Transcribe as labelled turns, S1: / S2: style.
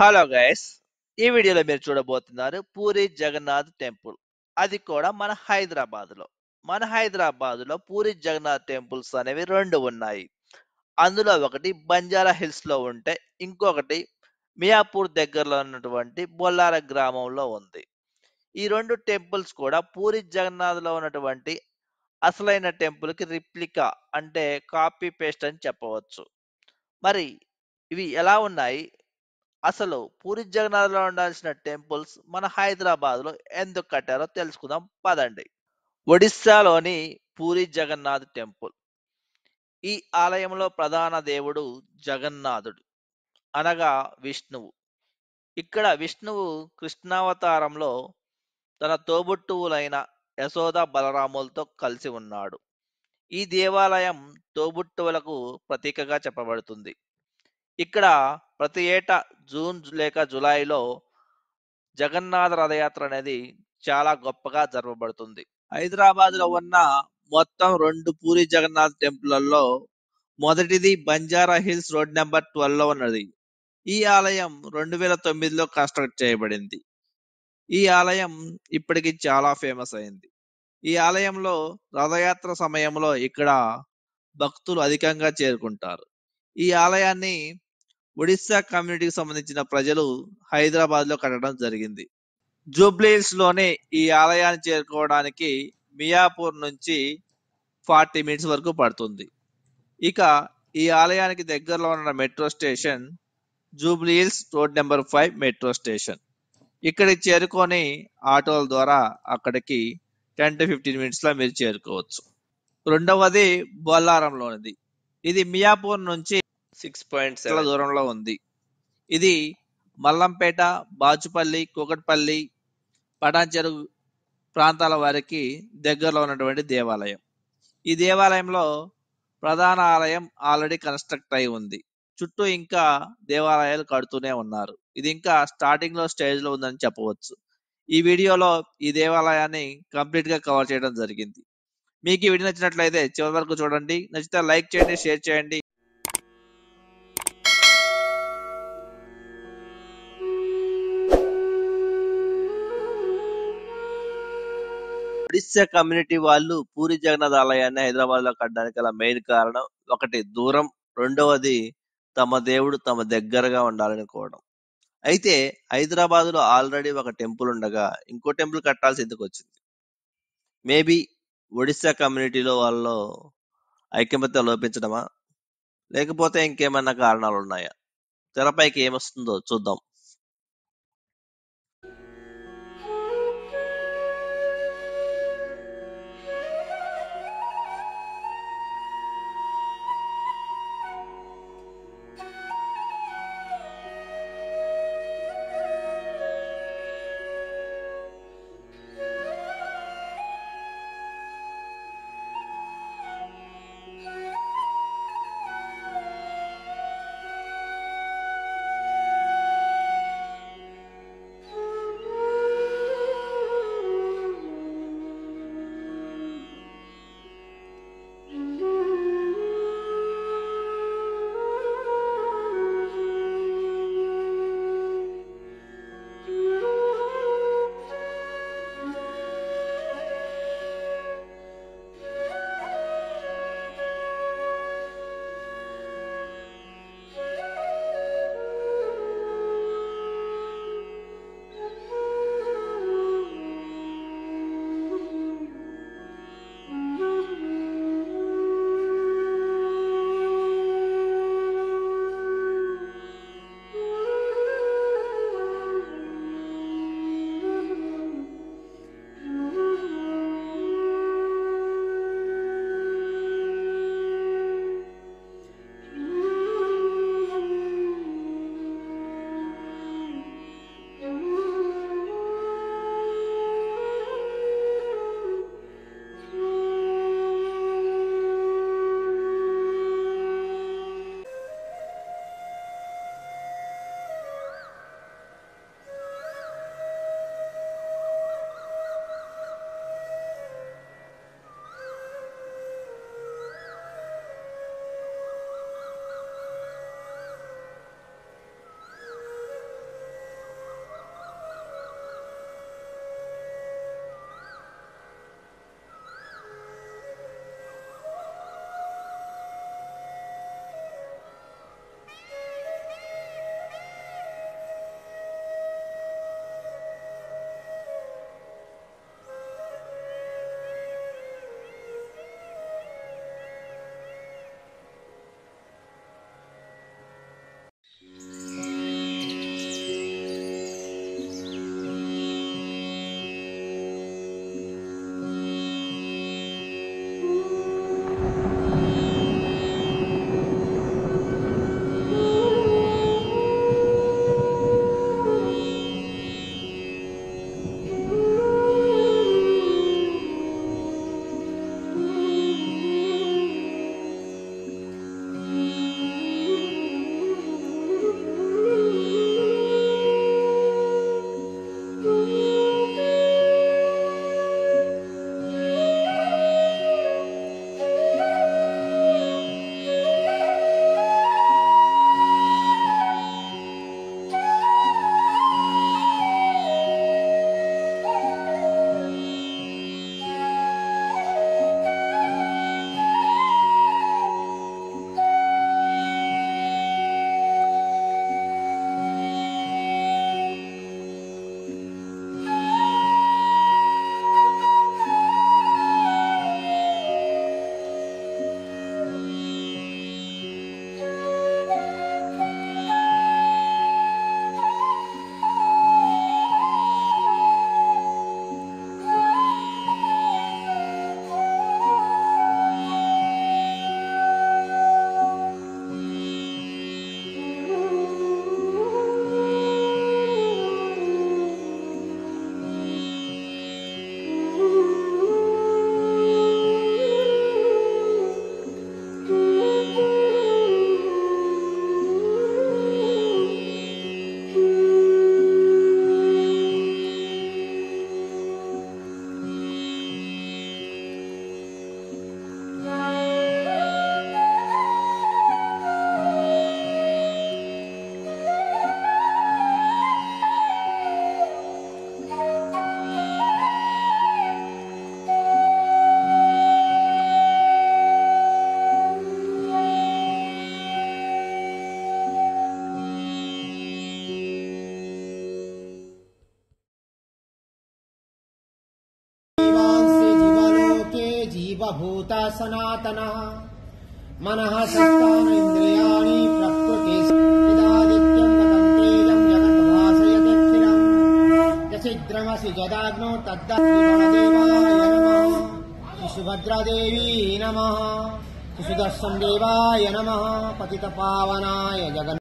S1: Hello guys, ఈ వీడియోలో మీరు చూడబోతున్నారు పూరి జగన్నాథ్ టెంపుల్. అది కూడా మన హైదరాబాద్ లో పూరి జగన్నాథ్ టెంపుల్స్ అనేవి రెండు ఉన్నాయి. అందులో ఒకటి బంజారా హిల్స్ లో ఉంటే ఇంకొకటి మియాపూర్ దగ్గరలో ఉన్నటువంటి బొల్లార గ్రామంలో ఉంది. ఈ రెండు టెంపుల్స్ కూడా పూరి జగన్నాథ్ లో ఉన్నటువంటి అసలైన టెంపుల్ కి రిప్లికా, అంటే కాపీ పేస్ట్ అని చెప్పవచ్చు. మరి ఇవి ఎలా ఉన్నాయి? అసలు పూరి జగన్నాథ్‌లో ఉండాల్సిన టెంపుల్స్ మన హైదరాబాద్‌లో ఎందుకు కట్టారో తెలుసుకుందాం పదండి. ఒడిస్సాలోని పూరి జగన్నాథ్ టెంపుల్. ఈ ఆలయంలో ప్రధాన దేవుడు జగన్నాథుడు, అనగా విష్ణువు. ఇక్కడ విష్ణువు కృష్ణావతారంలో తన తోబుట్టువులైన యశోద బలరాములతో కలిసి ఉన్నాడు. ఈ దేవాలయం తోబుట్టువులకు ప్రతీకగా చెప్పబడుతుంది. ఇక్కడ ప్రతి ఏటా జూన్ లేక జూలైలో జగన్నాథ రథయాత్ర అనేది చాలా గొప్పగా జరపబడుతుంది. హైదరాబాద్ లో ఉన్న మొత్తం రెండు పూరి జగన్నాథ్ టెంపుల్లలో మొదటిది బంజారా హిల్స్ రోడ్ నెంబర్ 12 లో ఉన్నది. ఈ ఆలయం 2009లో కన్స్ట్రక్ట్ చేయబడింది. ఈ ఆలయం ఇప్పటికి చాలా ఫేమస్ అయింది. ఈ ఆలయంలో రథయాత్ర సమయంలో ఇక్కడ భక్తులు అధికంగా చేరుకుంటారు. ఈ ఆలయాన్ని ఒడిస్సా కమ్యూనిటీకి సంబంధించిన ప్రజలు హైదరాబాద్ లో కట్టడం జరిగింది. జూబ్లీహిల్స్ లోని ఈ ఆలయాన్ని చేరుకోవడానికి మియాపూర్ నుంచి 40 మినిట్స్ వరకు పడుతుంది. ఇక ఈ ఆలయానికి దగ్గరలో ఉన్న metro station Jubilee Hills road number 5 metro station. ఇక్కడికి చేరుకొని ఆటోల ద్వారా అక్కడికి 10 to 15 మినిట్స్ లో మీరు చేరుకోవచ్చు. రెండవది బొల్లారంలోనిది. ఇది మియాపూర్ నుంచి 6.7 దూరంలో ఉంది. ఇది మల్లంపేట, బాచుపల్లి, కూకట్పల్లి, పటాన్చెరు ప్రాంతాల వారికి దగ్గరలో ఉన్నటువంటి దేవాలయం. ఈ దేవాలయంలో ప్రధాన ఆలయం ఆల్రెడీ కన్స్ట్రక్ట్ అయి ఉంది. చుట్టూ ఇంకా దేవాలయాలు కడుతూనే ఉన్నారు. ఇది ఇంకా స్టార్టింగ్ లో స్టేజ్ లో ఉందని చెప్పవచ్చు. ఈ వీడియోలో ఈ దేవాలయాన్ని కంప్లీట్ గా కవర్ చేయడం జరిగింది. మీకు ఈ వీడియో నచ్చినట్లయితే చివరి వరకు చూడండి. నచ్చితే లైక్ చేయండి, షేర్ చేయండి. ఒడిస్సా కమ్యూనిటీ వాళ్ళు పూరి జగన్నాథ్ ఆలయాన్ని హైదరాబాద్ లో కట్టడానికి గల మెయిన్ కారణం ఒకటి దూరం, రెండవది తమ దేవుడు తమ దగ్గరగా ఉండాలనుకోవడం. అయితే హైదరాబాద్ లో ఆల్రెడీ ఒక టెంపుల్ ఉండగా ఇంకో టెంపుల్ కట్టాల్సి ఎందుకు వచ్చింది? మేబీ ఒడిస్సా కమ్యూనిటీలో వాళ్ళు ఐకమత్యం లోపించడమా, లేకపోతే ఇంకేమన్నా కారణాలు ఉన్నాయా? తెరపైకి ఏమొస్తుందో చూద్దాం.
S2: सर्वभूत सनातनः मनः सत्तानेन्द्रियाणि प्रकृति इदादित्यं गतं तेजं जगद्भासयत्यखिलम् यच्छिद्रमसि जदाग्नो तद्दत्तिगणदेवाय नमः सुभद्रादेवी नमः सुदर्शन देवाय नमः पतितपावनाय जगन्